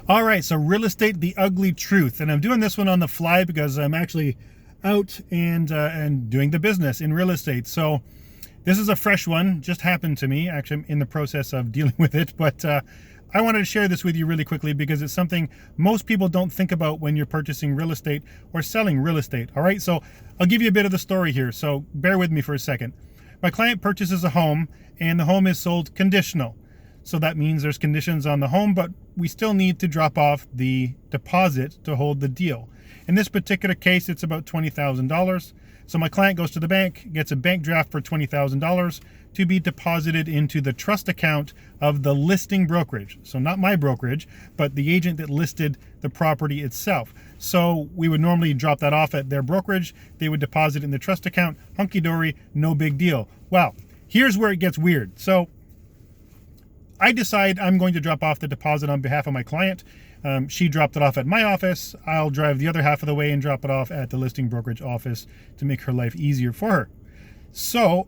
All right, so real estate, the ugly truth. And I'm doing this one on the fly because I'm actually out and doing the business in real estate. So this is a fresh one, just happened to me. Actually, I'm in the process of dealing with it, but I wanted to share this with you really quickly because it's something most people don't think about when you're purchasing real estate or selling real estate. All right, so I'll give you a bit of the story here, so bear with me for a second. My client purchases a home and the home is sold conditional. So that means there's conditions on the home, but we still need to drop off the deposit to hold the deal. In this particular case, it's about $20,000. So my client goes to the bank, gets a bank draft for $20,000 to be deposited into the trust account of the listing brokerage. So not my brokerage, but the agent that listed the property itself. So we would normally drop that off at their brokerage. They would deposit it in the trust account, hunky-dory, no big deal. Well, here's where it gets weird. So I decide I'm going to drop off the deposit on behalf of my client. She dropped it off at my office. I'll drive the other half of the way and drop it off at the listing brokerage office to make her life easier for her. So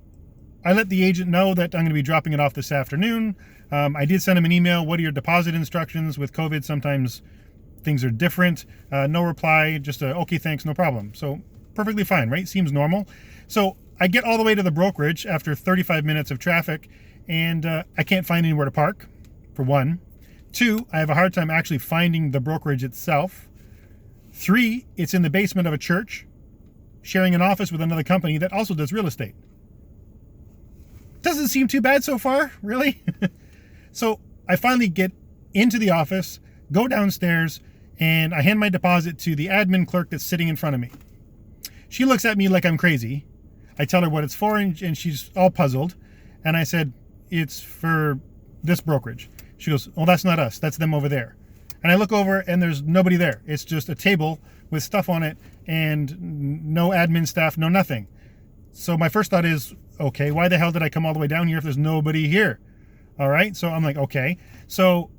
I let the agent know that I'm going to be dropping it off this afternoon. I did send him an email. What are your deposit instructions? With COVID, sometimes things are different. No reply, just a, okay, thanks, no problem. So perfectly fine, right? Seems normal. So I get all the way to the brokerage after 35 minutes of traffic, and I can't find anywhere to park, for one. 2, I have a hard time actually finding the brokerage itself. 3, it's in the basement of a church, sharing an office with another company that also does real estate. Doesn't seem too bad so far, really. So I finally get into the office, go downstairs, and I hand my deposit to the admin clerk that's sitting in front of me. She looks at me like I'm crazy. I tell her what it's for, and she's all puzzled. And I said, it's for this brokerage. She goes, oh, that's not us. That's them over there. And I look over and there's nobody there. It's just a table with stuff on it and no admin staff, no nothing. So my first thought is, okay, why the hell did I come all the way down here if there's nobody here? All right. So I'm like, okay. So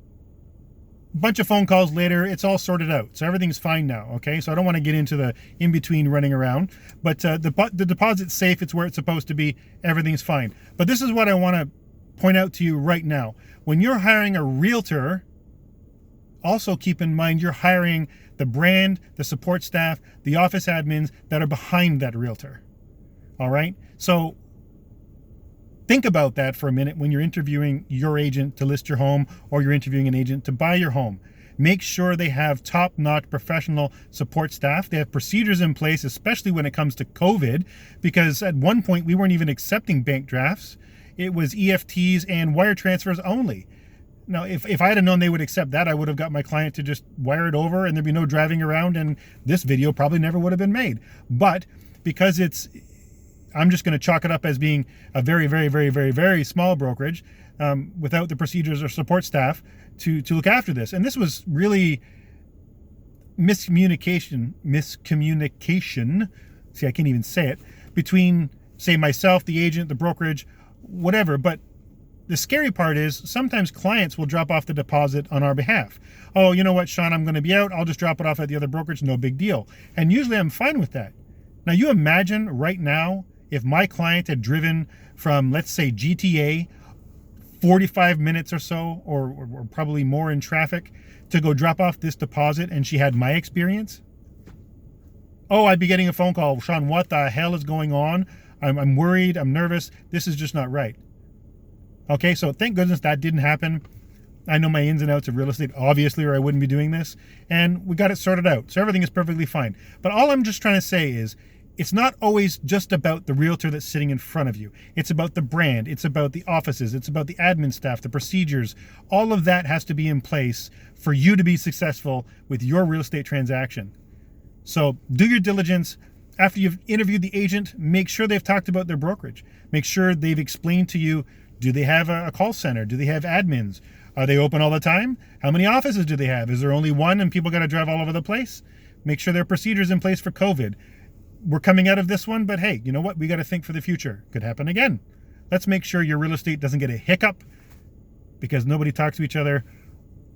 a bunch of phone calls later, it's all sorted out. So everything's fine now. Okay. So I don't want to get into the in-between running around, but the deposit's safe. It's where it's supposed to be. Everything's fine. But this is what I want to point out to you right now. When you're hiring a realtor, also keep in mind you're hiring the brand, the support staff, the office admins that are behind that realtor. All right? So think about that for a minute when you're interviewing your agent to list your home or you're interviewing an agent to buy your home. Make sure they have top-notch professional support staff. They have procedures in place, especially when it comes to COVID, because at one point we weren't even accepting bank drafts. It was EFTs and wire transfers only. Now, if I had known they would accept that, I would have got my client to just wire it over and there'd be no driving around, and this video probably never would have been made. But because I'm just going to chalk it up as being a very, very, very, very, very small brokerage without the procedures or support staff to look after this. And this was really miscommunication. See, I can't even say it. Between, say, myself, the agent, the brokerage, whatever. But the scary part is sometimes clients will drop off the deposit on our behalf. Oh, you know what, Sean, I'm going to be out. I'll just drop it off at the other brokerage. No big deal. And usually I'm fine with that. Now, you imagine right now if my client had driven from, let's say, GTA, 45 minutes or so, or probably more in traffic, to go drop off this deposit, and she had my experience. Oh, I'd be getting a phone call. Sean, what the hell is going on? I'm worried. I'm nervous. This is just not right. Okay, so thank goodness that didn't happen. I know my ins and outs of real estate, obviously, or I wouldn't be doing this. And we got it sorted out. So everything is perfectly fine. But all I'm just trying to say is, it's not always just about the realtor that's sitting in front of you. It's about the brand. It's about the offices. It's about the admin staff, the procedures. All of that has to be in place for you to be successful with your real estate transaction. So do your diligence. After you've interviewed the agent, make sure they've talked about their brokerage. Make sure they've explained to you, do they have a call center? Do they have admins? Are they open all the time? How many offices do they have? Is there only one and people got to drive all over the place? Make sure there are procedures in place for COVID. We're coming out of this one, but hey, you know what? We got to think for the future. Could happen again. Let's make sure your real estate doesn't get a hiccup because nobody talks to each other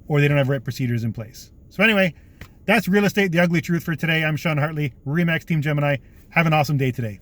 or they don't have right procedures in place. So anyway, that's Real Estate, the Ugly Truth for today. I'm Sean Hartley, Remax Team Gemini. Have an awesome day today.